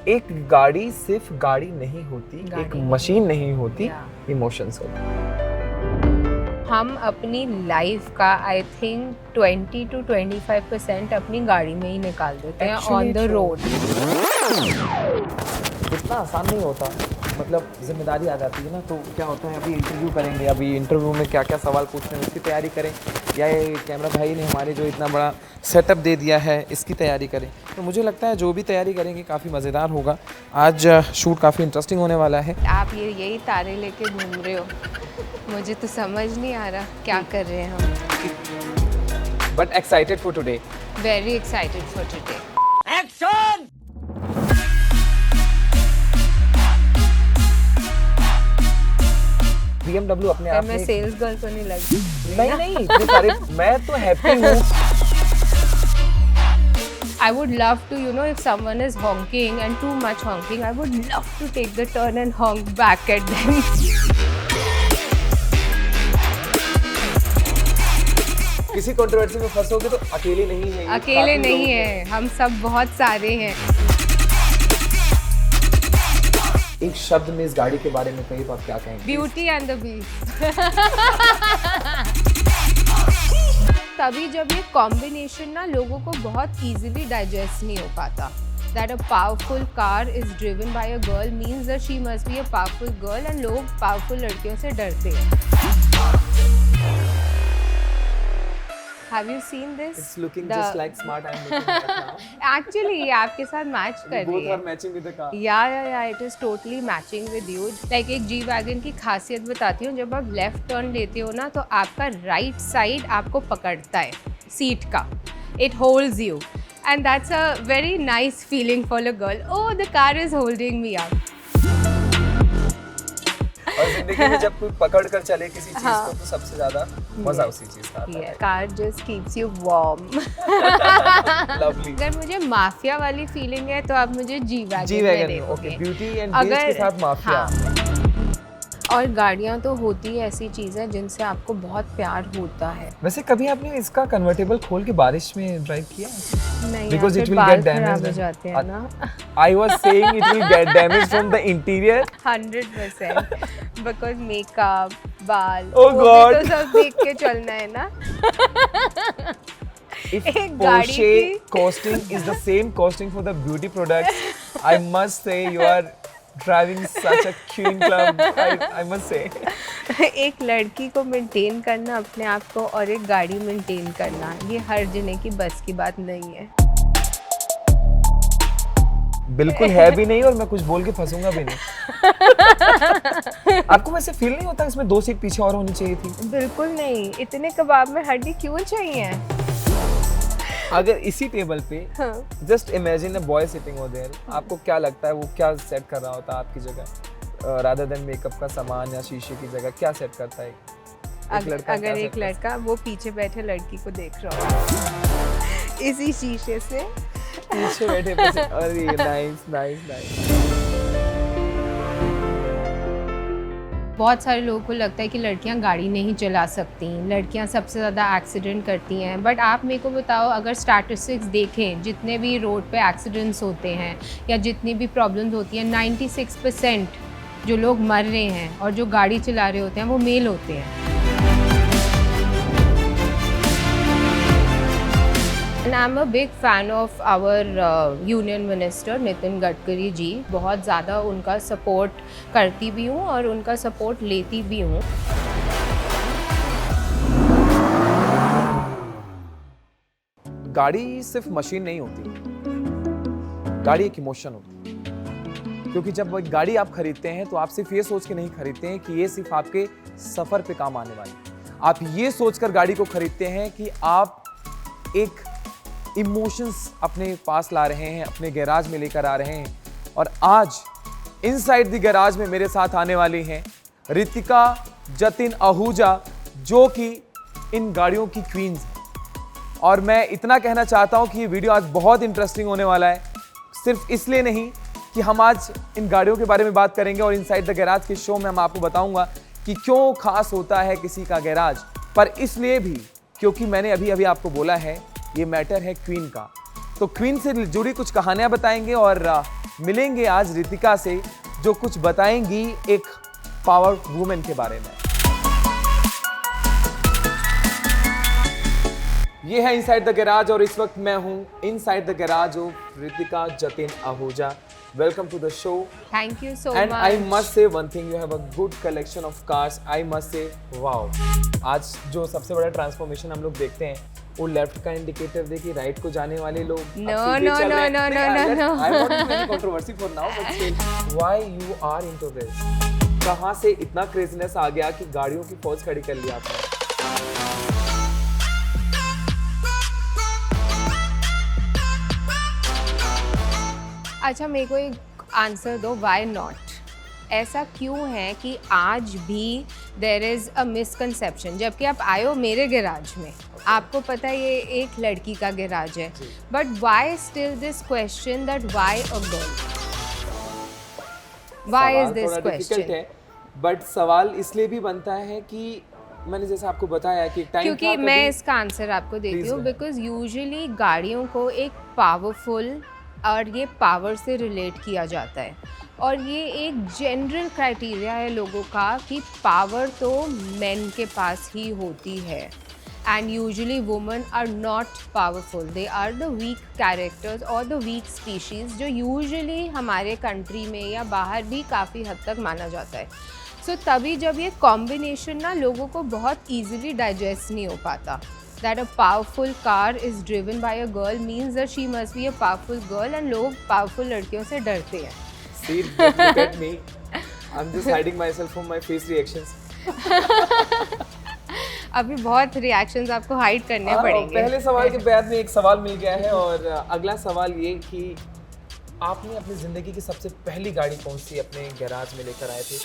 एक गाड़ी सिर्फ गाड़ी नहीं होती, एक मशीन नहीं होती, इमोशंस होते। हम अपनी लाइफ का आई थिंक 20 to 25% अपनी गाड़ी में ही निकाल देते हैं ऑन द रोड। इतना आसान नहीं होता, मतलब जिम्मेदारी आ जाती है ना, तो क्या होता है अभी इंटरव्यू करेंगे, अभी इंटरव्यू में क्या क्या सवाल पूछने हैं उसकी तैयारी करें, या ये कैमरा भाई ने हमारे जो इतना बड़ा सेटअप दे दिया है इसकी तैयारी करें। तो मुझे लगता है जो भी तैयारी करेंगे काफ़ी मज़ेदार होगा। आज शूट काफ़ी इंटरेस्टिंग होने वाला है। आप यही तारे लेके घूम रहे हो, मुझे तो समझ नहीं आ रहा क्या कर रहे हैं हम। But excited for today. Very excited for today. Action! BMW अपने आप मैं में सेल्स गर्ल तो नहीं लगी? नहीं इतने सारे मैं तो हैप्पी हूँ। I would love to, you know, if someone is honking and too much honking, I would love to take the turn and honk back at them. किसी कंट्रोवर्सी में फंसोगे तो अकेले नहीं है। अकेले नहीं है, हम सब बहुत सारे हैं। एक शब्द में इस गाड़ी के बारे में कहिए तो आप क्या कहेंगे? Beauty and the beast. तभी जब ये कॉम्बिनेशन ना लोगों को बहुत इजीली डाइजेस्ट नहीं हो पाता। That a powerful car is driven by a girl means that she must be a powerful girl and लोग powerful लड़कियों से डरते हैं। Have you seen this? It's looking just like smart I'm looking at now. Actually, ये आपके साथ match कर रही Both है। are matching with the car. या it is totally matching with you. Like एक G wagon की खासियत बताती हूँ, जब आप लेफ्ट टर्न लेते हो ना तो आपका राइट साइड आपको पकड़ता है सीट का. It holds you, and that's a very nice feeling for a girl. Oh, the car is holding me up. और जिंदगी में जब कोई पकड़ कर चले किसी चीज को तो सबसे ज्यादा मजा उसी चीज का आता है। Car just keeps you warm. Lovely. अगर मुझे माफिया वाली फीलिंग है तो आप मुझे जी वैगन में देखोगे। ओके, ब्यूटी एंड बीस्ट के साथ माफिया। और गाड़ियाँ तो होती है ऐसी चीज़ें जिनसे आपको बहुत प्यार होता है। वैसे कभी आपने इसका कन्वर्टेबल खोल के बारिश में ड्राइव किया? नहीं, Because it will बाल get damaged खराब हो जाते हैं ना। I was saying it will get damaged from the interior. 100% because makeup, बाल, Oh वो God. भी तो सब देख के चलना है ना। If एक गाड़ी Porsche की costing is the same costing for the beauty products, I must say you are driving such a queen club. I must say. एक लड़की को मेंटेन करना अपने आप को और एक गाड़ी मेंटेन करना, ये हर जने की बस की बात नहीं है। बिल्कुल है भी नहीं, और मैं कुछ बोल के फंसूंगा भी नहीं। आपको वैसे फील नहीं होता इसमें 2 सीट पीछे और होनी चाहिए थी? बिल्कुल नहीं, इतने कबाब में हड्डी क्यों चाहिए? अगर इसी टेबल पे just imagine a boy sitting over there, आपको क्या लगता है वो क्या सेट कर रहा होता है आपकी जगह? रादर देन मेकअप का सामान या शीशे की जगह क्या सेट करता है? अगर एक लड़का वो पीछे बैठे लड़की को देख रहा हो इसी शीशे से पीछे बैठे अरे नाइस नाइस नाइस। बहुत सारे लोगों को लगता है कि लड़कियां गाड़ी नहीं चला सकती, लड़कियां सबसे ज़्यादा एक्सीडेंट करती हैं, बट आप मेरे को बताओ, अगर स्टैटिस्टिक्स देखें जितने भी रोड पे एक्सीडेंट्स होते हैं या जितनी भी प्रॉब्लम्स होती हैं, 96% जो लोग मर रहे हैं और जो गाड़ी चला रहे होते हैं वो मेल होते हैं। And I'm a big fan of our Union Minister Nitin Gadkari ji. बहुत ज़्यादा उनका सपोर्ट करती भी हूँ और उनका सपोर्ट लेती भी हूँ। गाड़ी सिर्फ मशीन नहीं होती, गाड़ी एक इमोशन होती है। क्योंकि जब एक गाड़ी आप खरीदते हैं तो आप सिर्फ ये सोच के नहीं खरीदते हैं कि ये सिर्फ आपके सफर पे काम आने वाली है। आप ये सोचकर गाड़ी को खरीदते हैं कि आप एक इमोशंस अपने पास ला रहे हैं, अपने गैराज में लेकर आ रहे हैं। और आज इनसाइड द गैराज में मेरे साथ आने वाली हैं रितिका जतिन आहूजा, जो कि इन गाड़ियों की क्वींस हैं। और मैं इतना कहना चाहता हूं कि ये वीडियो आज बहुत इंटरेस्टिंग होने वाला है, सिर्फ इसलिए नहीं कि हम आज इन गाड़ियों के बारे में बात करेंगे और इनसाइड द गैराज के शो में हम आपको बताऊंगा कि क्यों खास होता है किसी का गैराज, पर इसलिए भी क्योंकि मैंने अभी आपको बोला है ये मैटर है क्वीन का। तो क्वीन से जुड़ी कुछ कहानियां बताएंगे और मिलेंगे आज रितिका से, जो कुछ बताएंगी एक पावर वुमेन के बारे में। ये है इनसाइड द गैराज और इस वक्त मैं हूँ inside the garage of Ritika Jatin Ahuja. Welcome to the show. Thank you so And much. I must say one thing, you have a good collection of cars. I must say, wow. आज जो सबसे बड़ा transformation हम लोग देखते हैं, वो लेफ्ट का इंडिकेटर देखिए, राइट को जाने वाले लोग No, no, no, no, no, no, no. I won't do any controversy for now, but still, why you are into this? कहाँ से इतना क्रेजीनेस आ गया कि गाड़ियों की फौज खड़ी कर ली आपने? अच्छा, मेरे को एक आंसर दो, वाई नॉट। ऐसा क्यों है कि आज भी देर इज़ अ मिसकंसेप्शन, जबकि आप आए हो मेरे गैराज में, आपको पता है ये एक लड़की का गैराज है, but why still this question that why a girl, why is this question? But सवाल इसलिए भी बनता है कि मैंने जैसे आपको बताया कि टाइम, क्योंकि मैं इसका आंसर आपको देती हूँ, बिकॉज यूजुअली गाड़ियों को एक पावरफुल और ये पावर से रिलेट किया जाता है, और ये एक जनरल क्राइटेरिया है लोगों का कि पावर तो मेन के पास ही होती है, and usually women are not powerful, they are the weak characters और द वीक स्पीशीज़, जो यूजुअली हमारे कंट्री में या बाहर भी काफ़ी हद तक माना जाता है। सो तभी जब ये कॉम्बिनेशन ना लोगों को बहुत ईजिली डाइजेस्ट नहीं हो पाता, that a powerful car is driven by a girl means that she must be a powerful girl, and लोग powerful लड़कियों से डरते हैं। See, look at me. I'm just hiding myself from my face reactions. अभी बहुत reactions आपको hide करने पड़ेंगे। पहले सवाल के बाद में एक सवाल मिल गया है, और अगला सवाल ये कि आपने अपनी जिंदगी की सबसे पहली गाड़ी कौन सी अपने गैराज में लेकर आए थे?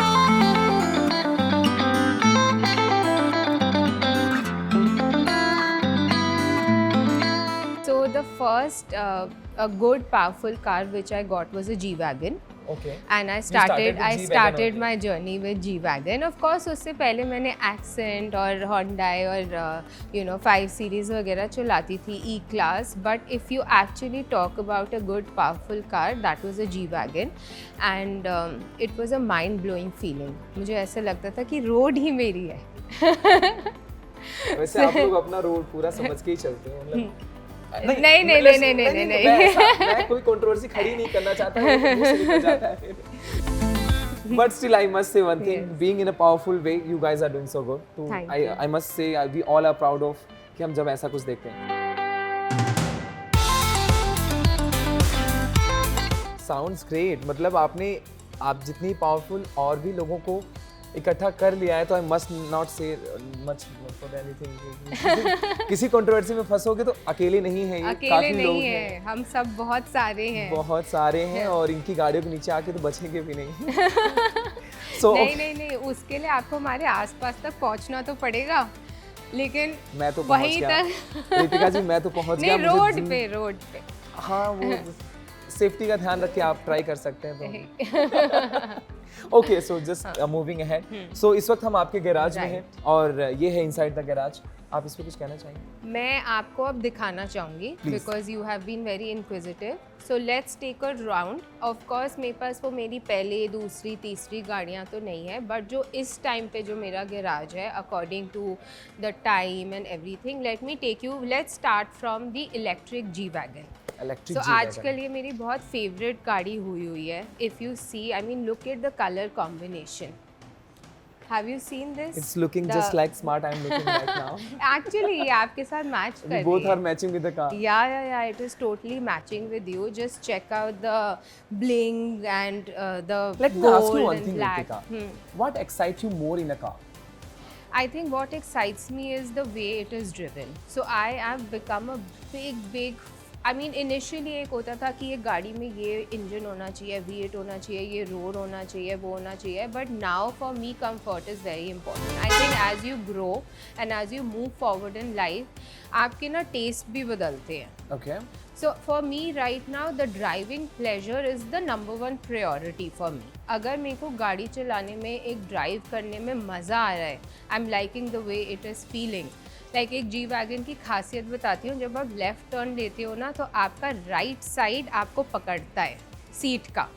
So the first a good powerful car which I got was a G-Wagon. Okay. And I started with I G-Wagon started only. my journey with G-Wagon. Of course उससे पहले मैंने Accent और Hyundai और 5 Series वगैरह चलाती थी, E-Class. But if you actually talk about a good powerful car, that was a G-Wagon, and it was a mind-blowing feeling. मुझे ऐसा लगता था कि रोड ही मेरी है। वैसे आप लोग अपना रोड पूरा समझ के ही चलते हो, मतलब नहीं। मैं कोई कंट्रोवर्सी खड़ी नहीं करना चाहता हूं, मुंह से निकल जाता है। But still, I must say one thing. Yes. Being in a powerful way, you guys are doing so good. So Thank you. I must say, we all are proud of कि हम जब ऐसा कुछ देखते हैं। Sounds great. मतलब आप जितनी पावरफुल और भी लोगों को इकट्ठा कर लिया है, तो आई मस्ट नॉट से मच फॉर एनीथिंग। किसी कंट्रोवर्सी में फंसोगे तो अकेले नहीं है, ये अकेले काफी नहीं लोग है, हैं, हम सब बहुत सारे हैं। बहुत सारे हैं, और इनकी गाड़ियों के नीचे आके तो बचेंगे भी नहीं। So, नहीं, उसके लिए आपको हमारे आसपास तक पहुंचना तो पड़ेगा, लेकिन मैं तो वहीं पहुंच गया रितिका जी, मैं तो पहुंच गया। नहीं, रोड पे हाँ, वो सेफ्टी का ध्यान रख के आप ट्राई कर सकते हैं तो। Okay, so just moving ahead. So इस वक्त हम आपके गैराज में हैं, और ये है इनसाइड द गैराज। आप इस पे कुछ कहना चाहेंगे? मैं आपको अब दिखाना चाहूँगी, because you have been very inquisitive. So let's take a round. Of course मेरे पास वो मेरी पहले, दूसरी, तीसरी गाड़ियाँ तो नहीं है, बट जो इस टाइम पे जो मेरा गैराज है, according to the time and everything, let me take you, let's start from the electric G-Wagon. Electric So आजकल ये मेरी बहुत फेवरेट गाड़ी हुई है। If you see, I mean look at the colour combination. Have you seen this? It's looking just like smart I'm looking right now. Actually, ये आपके साथ मैच कर We रही both है। are matching with the car. Yeah, it is totally matching with you. Just check out the bling and the Let me ask you gold one and thing, black. Ritika. What excites you more in a car? I think what excites me is the way it is driven. So I have become a big I mean initially एक होता था कि ये गाड़ी में ये engine होना चाहिए, V8 होना चाहिए, ये रोड होना चाहिए, वो होना चाहिए, but now for me comfort is very important. I think as you grow and as you move forward in life, आपके ना टेस्ट भी बदलते हैं। Okay. So for me right now the driving pleasure is the number one priority for me. अगर मेरे को गाड़ी चलाने में, एक ड्राइव करने में मज़ा आ रहा है, I am liking the way it is feeling. Like एक G-Wagon की खासियत बताती हूँ, जब आप लेफ़्ट टर्न लेते हो ना, तो आपका राइट साइड आपको पकड़ता है, seat ka.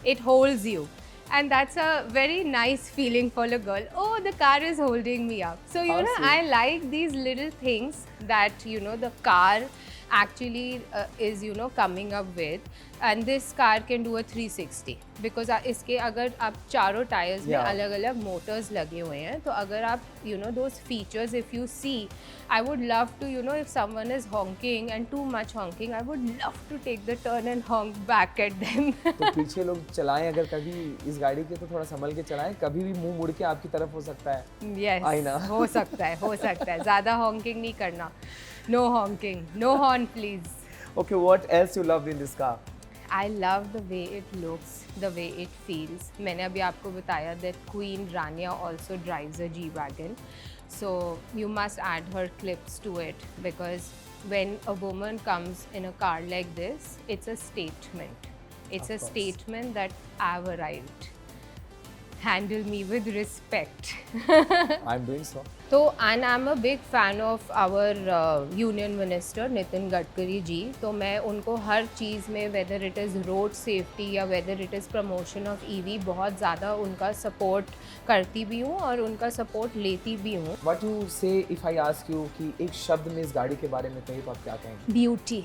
It holds you. And that's a very nice feeling for a girl. Oh, the car is holding me up. So, you How know, sweet. I like these little things that, you know, the car actually is, you know, coming up with. And this car can do a 360. Because इसके अगर आप चारों tyres में Yeah. अलग अलग Motors लगे हुए हैं, तो अगर आप, you know, those features, if you see, I would love to, you know, if someone is honking and too much honking, I would love to take the turn and honk back at them. तो पीछे लोग चलाएं अगर कभी इस गाड़ी के, तो थोड़ा संभल के चलाएं, कभी भी मुंह मुड़ के आपकी तरफ हो सकता है। Yes, I know. हो सकता है, ज़्यादा honking नहीं करना. No honking, no horn please. Okay, what else you loved in this car? I love the way it looks, the way it feels. मैंने अभी आपको बताया that Queen Rania also drives a G-Wagon. So you must add her clips to it, because when a woman comes in a car like this, it's a statement. It's Of a course. statement that I've arrived. Handle me with respect. I'm doing so. तो and I'm a big fan of our Union Minister Nitin Gadkari ji. तो मैं उनको हर चीज़ में, whether it is road safety या whether it is promotion of EV, बहुत ज़्यादा उनका support करती भी हूँ और उनका support लेती भी हूँ. What you say if I ask you कि एक शब्द में इस गाड़ी के बारे में कहिए तो आप क्या कहेंगे? Beauty.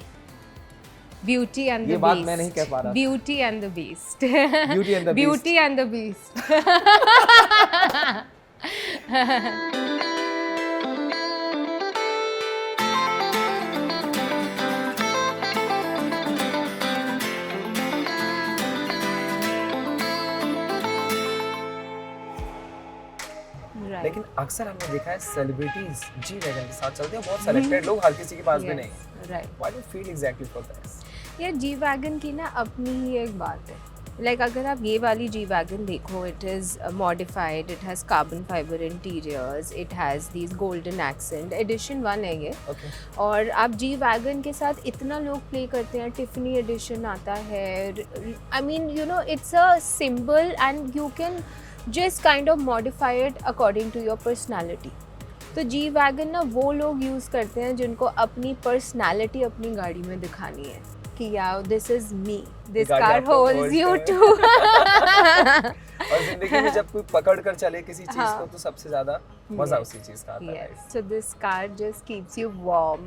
Beauty and the ये Beast. बात मैं नहीं कह पा रहा था. Beauty and the Beast. Beauty and the Beast. Beauty and the Beast. Right. लेकिन अक्सर हमने देखा है सेलिब्रिटीज जी वैगन के साथ चलते हैं, बहुत सेलेक्टेड लोग, हर किसी के पास भी नहीं है। Right. Why do you feel exactly for this? यार जी वैगन की ना अपनी ही एक बात है. लाइक अगर आप ये वाली जी वैगन देखो, it is modified, it has carbon fibre interiors, it has these golden accent, edition 1 है ये. Okay. और आप जी वैगन के साथ इतना लोग प्ले करते हैं. टिफनी एडिशन आता है. I mean you know it's a symbol and you can just kind of modify it according to your personality. तो जी वैगन ना वो लोग यूज़ करते हैं जिनको अपनी पर्सनैलिटी अपनी गाड़ी में दिखानी है कि यार दिस इज मी, दिस गाड़ी कार आपको होल्ड्स hold यू करे। टू. और जिंदगी में जब कोई पकड़ कर चले किसी चीज हाँ. को, तो सबसे ज्यादा मजा Yes. उसी चीज का आता है। Yes, so this car just keeps you warm.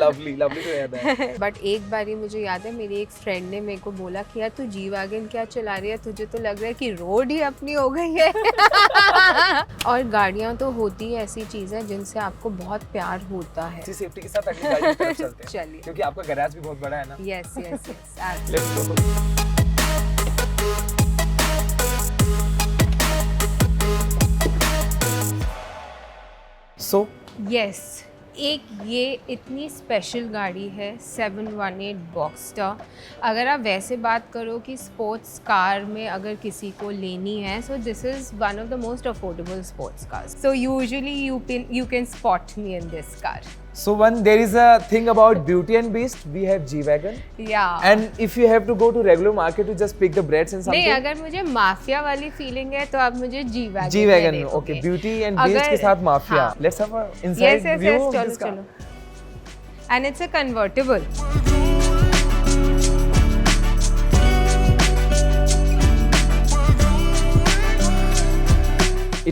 Lovely lovely to hear that. But एक बारी मुझे याद है, मेरी एक फ्रेंड ने मेरे को बोला कि यार तू जी वैगन क्या चला रही है, तुझे तो लग रहा है कि रोड ही अपनी हो गई है. और गाड़ियाँ तो होती है ऐसी चीज़ें जिनसे आपको बहुत प्यार होता है. इसी सेफ्टी के साथ अगली गाड़ी की तरफ चलते हैं, चलिए. क्योंकि आपका गैराज भी बहुत बड़ा है ना। Yes yes yes. Let's go. So yes, एक ये इतनी स्पेशल गाड़ी है 718 बॉक्सटर. अगर आप वैसे बात करो कि स्पोर्ट्स कार में अगर किसी को लेनी है, so this is one of the most affordable sports cars. So usually you can spot me in this car. So when there is a thing about Beauty and Beast, we have G-Wagon. या And if you have to go to regular market to just pick the breads and नहीं, something, अगर मुझे mafia वाली feeling है तो आप मुझे G wagon G-Wagon, okay, Beauty and Beast के साथ Mafia. हाँ. Let's have a Yes, inside yes, view yes, of चलो this car. चलो. And it's a convertible.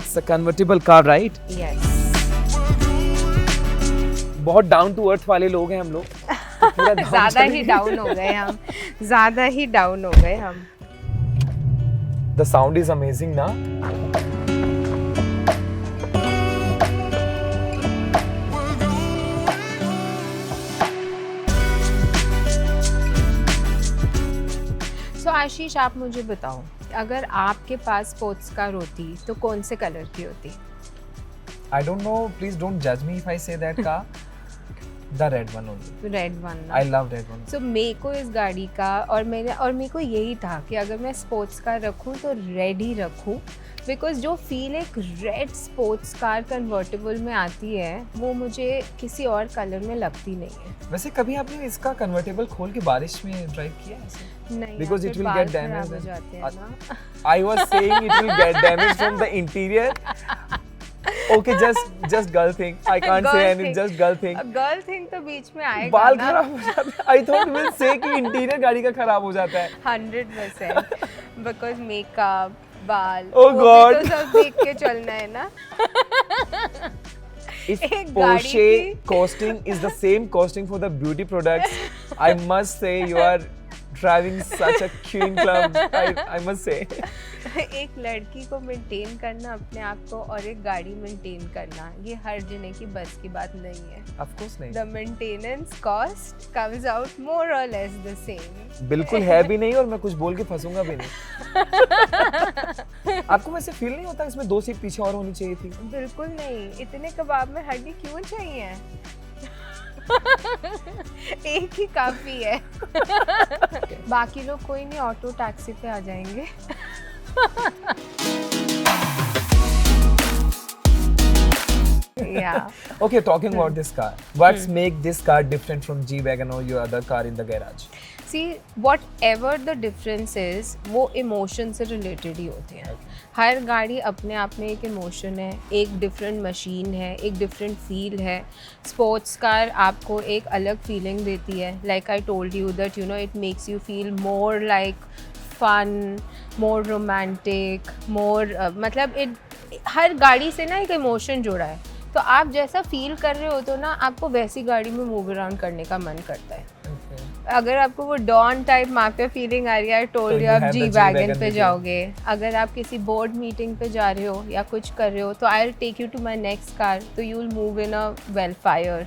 It's a convertible car, right? Yes. बहुत डाउन टू अर्थ वाले लोग हैं हम लोग, तो पूरा down ज़्यादा ही चलेंगे। डाउन हो गए हम. ज़्यादा ही डाउन हो गए हम. The sound is amazing ना? सो आशीष, आप मुझे बताओ, अगर आपके पास स्पोर्ट्स कार होती तो कौन से कलर की होती? I don't know, please don't judge me if I say that car. The red one only. Red one. I love red one. सो मेरे को इस गाड़ी का और मेरे को यही था कि अगर मैं स्पोर्ट्स कार रखूँ तो रेड ही रखूँ, बिकॉज जो फील एक रेड स्पोर्ट्स कार कन्वर्टेबल में आती है वो मुझे किसी और कलर में लगती नहीं है. वैसे कभी आपने इसका कन्वर्टेबल खोल के बारिश में ड्राइव किया है ऐसे? नहीं, Because या it फिर will बाल get खराब damaged हो and- जाते हैं ना. I was saying it will get damaged from the interior. Okay, just girl thing. I can't say Girl anything. thing. Just girl thing. Girl thing तो बीच में आएगा बाल ना। खराब हो जाते हैं. I thought we'll say कि इंटीरियर गाड़ी का खराब हो जाता है. 100% बिकॉज मेकअप बाल Oh वो God. भी तो सब देख के चलना है ना। If एक गाड़ी Porsche की- costing is the same costing for the beauty products, I must say you are driving such a queen club. I must say. एक लड़की को मेंटेन करना अपने आप को और एक गाड़ी मेंटेन करना ये हर जने की बस की बात नहीं है। Of course नहीं. The maintenance cost comes out more or less the same. बिल्कुल है भी नहीं और मैं कुछ बोल के फंसूंगा भी नहीं. आपको वैसे फील नहीं होता इसमें 2 सीट पीछे और होनी चाहिए थी? बिल्कुल नहीं, इतने कबाब में हड्डी क्यों चाहिए? एक ही काफी है। बाकी लोग कोई नहीं, ऑटो टैक्सी पे आ जाएंगे। Yeah. Okay, talking about this car. What's make this car different from G-Wagon or your other car in the garage? See, whatever the difference is, वो इमोशन से रिलेटेड ही होते हैं। हर गाड़ी अपने आप में एक इमोशन है, एक डिफरेंट मशीन है, एक डिफरेंट फील है। स्पोर्ट्स कार आपको एक अलग फीलिंग देती है। Like I told you that you know it makes you feel more like fun, more romantic, more मतलब इट हर गाड़ी से ना एक इमोशन जुड़ा है। तो आप जैसा फील कर रहे हो तो ना आपको वैसी गाड़ी में मूव अराउंड करने का मन करता है। अगर आपको वो डॉन टाइप माफिया फीलिंग आ रही है टोल्ड तो यू आप you have the G-Wagon G-Wagon पे with you. जाओगे। अगर आप किसी बोर्ड मीटिंग पे जा रहे हो या कुछ कर रहे हो तो I will take you to my next car, तो you will move in a Vellfire.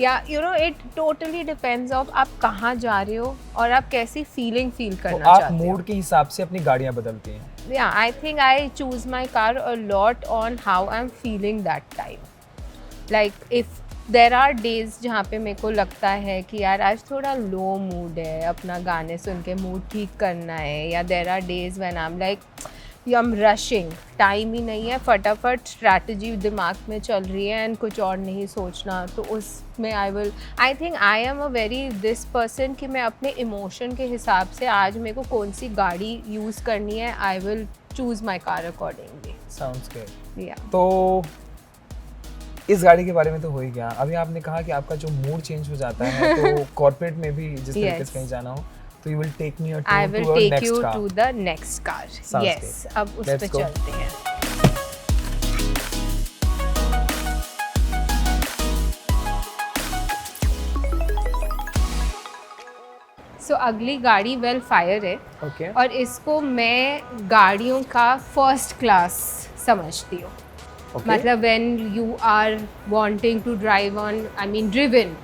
या you know it totally depends of आप कहाँ जा रहे हो और आप कैसी फीलिंग फील तो करना आप चाहते हो। मूड के हिसाब से अपनी गाड़ियाँ बदलती हैं. Yeah, I think I choose my car a lot on how I'm feeling that time. Like if there are days जहाँ पे मेरे को लगता है कि यार आज थोड़ा लो मूड है, अपना गाने सुन के मूड ठीक करना है, या there are days when I'm like I'm rushing, time ही नहीं है, फटाफट स्ट्रैटेजी दिमाग में चल रही है एंड कुछ और नहीं सोचना, तो उसमें I think I am a very this person कि मैं अपने इमोशन के हिसाब से आज मेरे को कौन सी गाड़ी यूज़ करनी है, I will choose my car accordingly. Sounds good. या तो इस गाड़ी के बारे में तो हो ही गया. अभी आपने कहा कि आपका जो मूड चेंज हो जाता है तो कॉर्पोरेट में भी जिस तरीके Yes. से कहीं जाना हो तो you will take me a I tour will to take next you car. To the next car. Sounds yes, अब उस Let's पे go. चलते हैं। सो अगली गाड़ी वेलफायर है ओके. और इसको मैं गाड़ियों का फर्स्ट क्लास समझती हूँ। मतलब when you are wanting to drive on, I mean driven,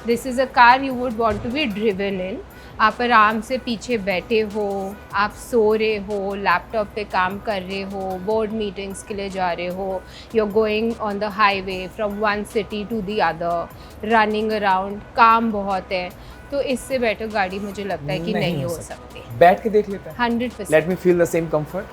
this is a car you would want to be driven in. आप आराम से पीछे बैठे हो, आप सो रहे हो, लैपटॉप पे काम कर रहे हो, बोर्ड मीटिंग्स के लिए जा रहे हो, you are going on the highway from one city to the other, running around, काम बहुत है, तो इससे बेटर गाड़ी मुझे लगता है कि नहीं हो सकती। बैठ के देख लेते हैं. 100%। Let me feel the same comfort.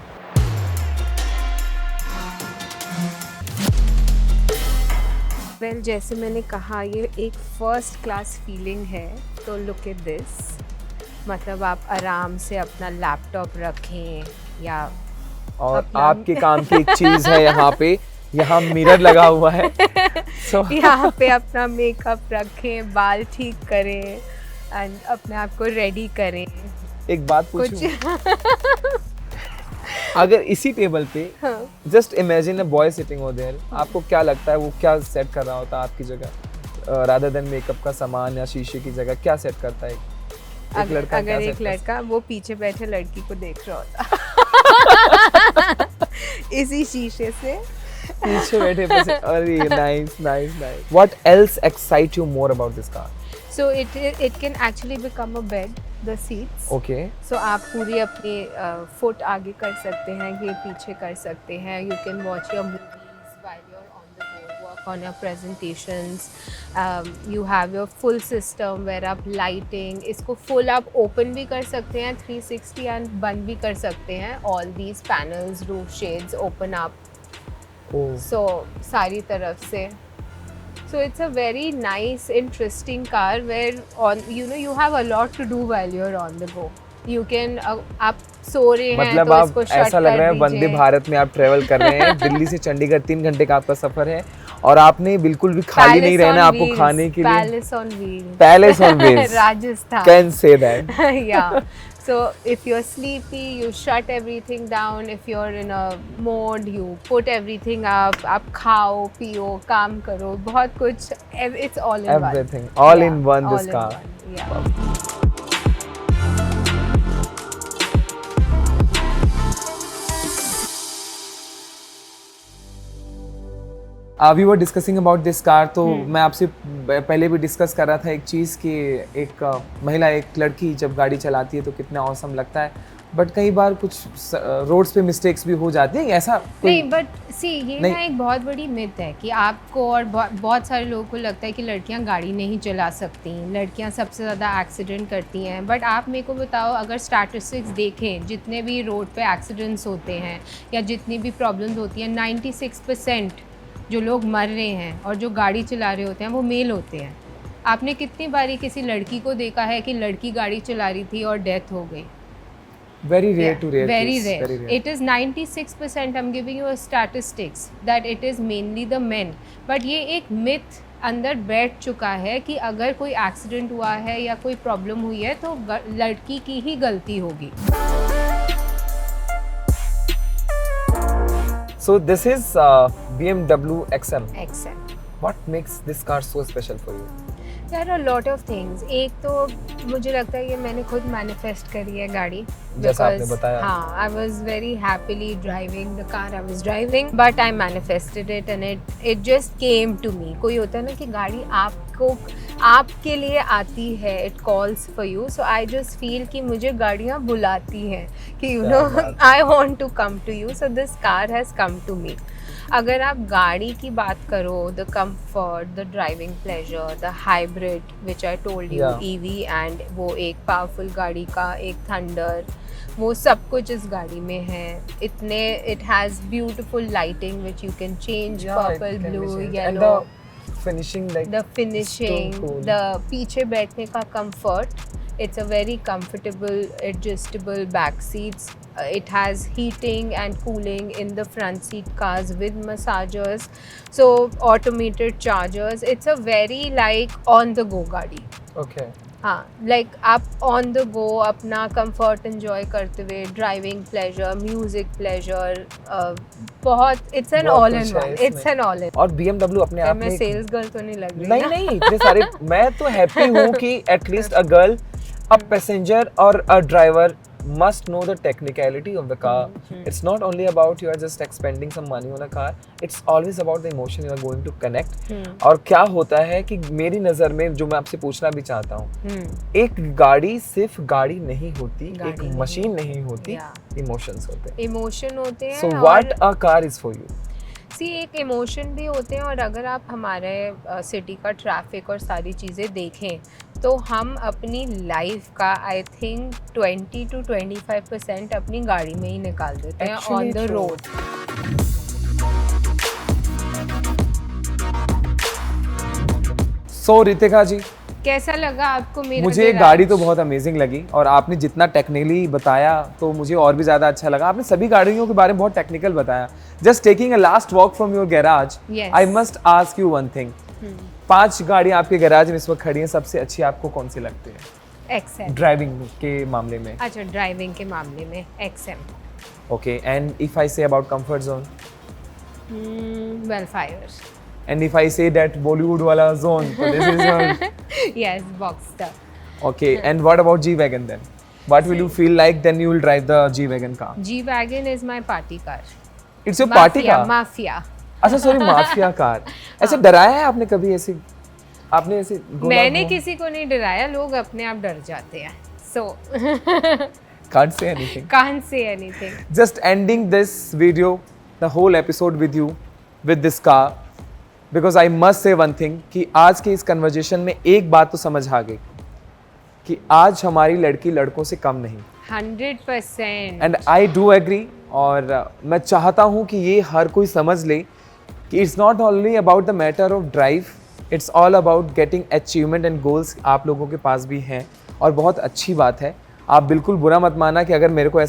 Well जैसे मैंने कहा ये एक फर्स्ट क्लास फीलिंग है, तो लुक एट दिस। मतलब आप आराम से अपना लैपटॉप रखें या और अपना- आपके काम की एक चीज है यहाँ पे, यहाँ मिरर लगा हुआ है. So यहाँ पे अपना मेकअप रखें, बाल ठीक करें एंड अपने आप को रेडी करें। एक बात कुछ पूछूं. अगर इसी टेबल पे just imagine a boy sitting over there, आपको क्या लगता है वो क्या सेट कर रहा होता है आपकी जगह, रादर देन मेकअप का सामान या शीशे की जगह क्या सेट करता है एक अगर लड़का? क्या एक set कर लड़का वो पीछे बैठे लड़की को देख रहा होता इसी शीशे से। पीछे बैठे पैसे. अरे nice nice nice. What else excite you more about this car? So it can actually become a bed, the seats. Okay. So आप पूरी अपनी फुट आगे कर सकते हैं, ये पीछे कर सकते हैं। You can watch your movies while you are on the go, work on your presentations. You have your full system where आप लाइटिंग, इसको फुल आप ओपन भी कर सकते हैं 360 एंड बंद भी कर सकते हैं। All these panels, roof shades open up, so सारी तरफ से। So it's a very nice, interesting car where you have a lot to do while you're on the go. You can आप सो रहे हैं मतलब तो आप इसको शट ऐसा लग कर रहा है वंदे दीजिए। भारत में आप ट्रेवल कर रहे हैं। दिल्ली से चंडीगढ़ 3 घंटे का आपका सफर है और आपने बिल्कुल भी खाली नहीं रहना, आपको खाने के लिए palace on wheels, palace on wheels, Rajasthan. Can say that. Yeah. So if you're sleepy, you shut everything down. If you're in a mode, you put everything up. आप खाओ, पियो, काम करो, बहुत कुछ. It's all in one. Everything, all in one, all this in car. one, yeah. We were discussing about this car, तो मैं आपसे पहले भी डिस्कस कर रहा था एक चीज़ कि एक महिला, एक लड़की जब गाड़ी चलाती है तो कितना औसम लगता है, बट कई बार कुछ रोड्स पे मिस्टेक्स भी हो जाती हैं, ऐसा नहीं, बट सी ये नहीं। ना एक बहुत बड़ी मिथ है कि आपको और बहुत सारे लोगों को लगता है कि लड़कियां गाड़ी नहीं चला सकती, लड़कियां सबसे ज़्यादा एक्सीडेंट करती हैं। बट आप मेरे को बताओ, अगर स्टैटिस्टिक्स देखें, जितने भी रोड पे एक्सीडेंट्स होते हैं या जितनी भी प्रॉब्लम्स होती हैं, 96% जो लोग मर रहे हैं और जो गाड़ी चला रहे होते हैं वो मेल होते हैं। आपने कितनी बारी किसी लड़की को देखा है कि लड़की गाड़ी चला रही थी और डेथ हो गई? very rare to rare very case, rare. very rare. It is 96%. I'm giving you a statistics that it is mainly the men. But ये एक myth अंदर बैठ चुका है कि अगर कोई एक्सीडेंट हुआ है या कोई प्रॉब्लम हुई है तो लड़की की ही गलती होगी। So this is BMW XM. XM. What makes this car so special for you? There are a lot of things. एक तो मुझे लगता है कि मैंने खुद मैनिफेस्ट करी है गाड़ी, जैसा आपने बताया। हाँ, I was very happily driving the car I was driving, but I manifested it and it just came to me. कोई होता है ना कि गाड़ी आपके लिए आती है, it calls for you. So I just feel कि मुझे गाड़ियाँ बुलाती हैं कि you know I want to come to you. So this car has come to me. अगर आप गाड़ी की बात करो, the comfort, the driving pleasure, the hybrid which I told you, EV, and वो एक पावरफुल गाड़ी का एक थंडर, वो सब कुछ इस गाड़ी में है। इतने it has beautiful lighting which you can change, purple, blue, yellow, finishing like the finishing, cool. the पीछे बैठने का comfort. It's a very comfortable adjustable back seats. It has heating and cooling in the front seat cars with massagers, so automated chargers. It's a very like on the go गाड़ी। okay. हाँ, like आप on the गो अपना comfort enjoy करते हुए, driving pleasure, music pleasure, बहुत it's an all in one, it's an all in. और BMW अपने आप में मैं सेल्स गर्ल तो नहीं लग रही नहीं ना? नहीं इतने सारे मैं तो हैप्पी हूँ कि at least a girl, a passenger और a driver must know the technicality of the car. It's not only about you are just expending some money on a car. It's always about the emotion you are going to connect. और क्या होता है कि मेरी नज़र में जो मैं आपसे पूछना भी चाहता हूँ, एक गाड़ी सिर्फ गाड़ी नहीं होती, एक मशीन नहीं होती, इमोशंस होते हैं। इमोशन होते हैं। So what a car is for you? सी एक इमोशन भी होते हैं, और अगर आप हमारे सिटी का ट्रैफिक और सारी चीज़ें देखें तो हम अपनी लाइफ का आई थिंक 20 to 25% अपनी गाड़ी में ही निकाल देते हैं ऑन द रोड। सो रितिका जी, कैसा लगा आपको मेरा? मुझे गाड़ी तो बहुत अमेजिंग लगी, और आपने जितना टेक्निकली बताया तो मुझे और भी ज़्यादा अच्छा लगा। आपने सभी गाड़ियों के बारे में बहुत टेक्निकल बताया। Just taking a last walk from your garage, I must ask you one thing. 5 गाड़ियाँ आपके गैराज में इस वक्त खड़ी हैं, सबसे अच्छी आपको कौन सी लगती है XM ड्राइविंग के मामले में? अच्छा, ड्राइविंग के मामले में XM। Okay, and if I say about comfort zone? Wellfire। And if I say that Bollywood wala zone, so this is your... Yes, Boxster। Okay, and what about G-Wagon then? What will you feel like then you will drive the G-Wagon car? G-Wagon is my party car। It's your party car? Mafia. अच्छा, sorry, mafia car. ऐसे डराया है आपने कभी? ऐसे आपने ऐसे मैंने किसी को नहीं डराया, लोग अपने आप डर जाते हैं। So can't say anything. Can't say anything. Just ending this video, the whole episode with you, with this car, because I must say one thing कि आज के इस कन्वर्जेशन में एक बात तो समझ आ गई कि आज हमारी लड़की लड़कों से कम नहीं। 100%। एंड आई डू एग्री, और मैं चाहता हूँ कि ये हर कोई समझ ले कि it's not only about the matter of drive, it's all about getting achievement and goals. आप लोगों के पास भी हैं और बहुत अच्छी बात है। आप बिल्कुल बुरा मत माना कि अगर मेरे को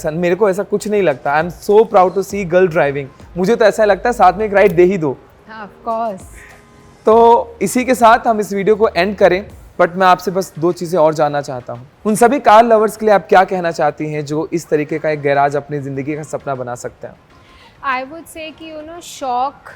ऐसा कुछ नहीं लगता। I am so proud to see girl driving. मुझे तो ऐसा लगता है साथ में एक राइड दे ही दो। Of course. तो इसी के साथ हम इस वीडियो को एंड करें, बट मैं आपसे बस 2 चीज़ें और जानना चाहता हूँ। उन सभी कार लवर्स के लिए आप क्या कहना चाहती हैं जो इस तरीके का एक गैराज अपनी ज़िंदगी का सपना बना सकते हैं? आई वुड से कि शौक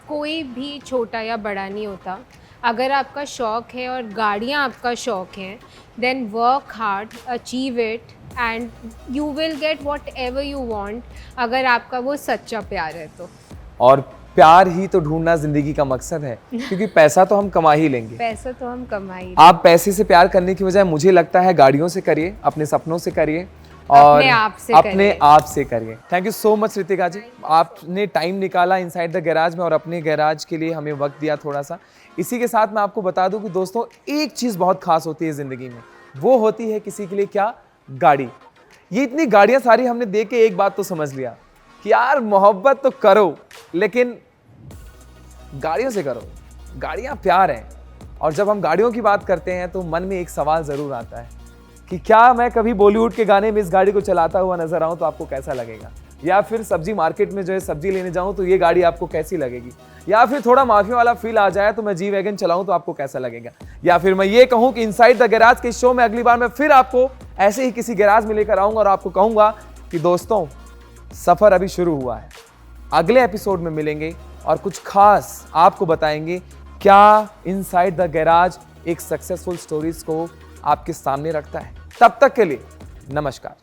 कोई भी छोटा या बड़ा नहीं होता। अगर आपका शौक है और गाड़ियाँ आपका शौक हैं, then work hard, achieve it and you will get whatever you want, अगर आपका वो सच्चा प्यार है तो। और प्यार ही तो ढूंढना ज़िंदगी का मकसद है, क्योंकि पैसा तो हम कमा ही लेंगे। पैसा तो हम कमाई। आप पैसे से प्यार करने की बजाय मुझे लगता है गाड़ियों से करिए, अपने सपनों से करिए और अपने आप से करिए। Thank you so much Ritika ji, आपने टाइम निकाला इनसाइड द गैराज में और अपने गैराज के लिए हमें वक्त दिया थोड़ा सा। इसी के साथ मैं आपको बता दूं कि दोस्तों एक चीज़ बहुत खास होती है ज़िंदगी में, वो होती है किसी के लिए क्या, गाड़ी। ये इतनी गाड़ियाँ सारी हमने देख के एक बात तो समझ लिया कि यार मोहब्बत तो करो लेकिन गाड़ियों से करो। गाड़ियाँ प्यार हैं। और जब हम गाड़ियों की बात करते हैं तो मन में एक सवाल ज़रूर आता है कि क्या मैं कभी बॉलीवुड के गाने में इस गाड़ी को चलाता हुआ नजर आऊं तो आपको कैसा लगेगा, या फिर सब्जी मार्केट में जो है सब्जी लेने जाऊं तो ये गाड़ी आपको कैसी लगेगी, या फिर थोड़ा माफिया वाला फील आ जाए तो मैं जी वैगन चलाऊं तो आपको कैसा लगेगा, या फिर मैं ये कहूं कि इनसाइड द गैराज के शो में अगली बार मैं फिर आपको ऐसे ही किसी गैराज में लेकर आऊंगा और आपको कहूंगा कि दोस्तों सफर अभी शुरू हुआ है। अगले एपिसोड में मिलेंगे और कुछ खास आपको बताएंगे क्या इनसाइड द गैराज एक सक्सेसफुल स्टोरीज को आपके सामने रखता है। तब तक के लिए नमस्कार।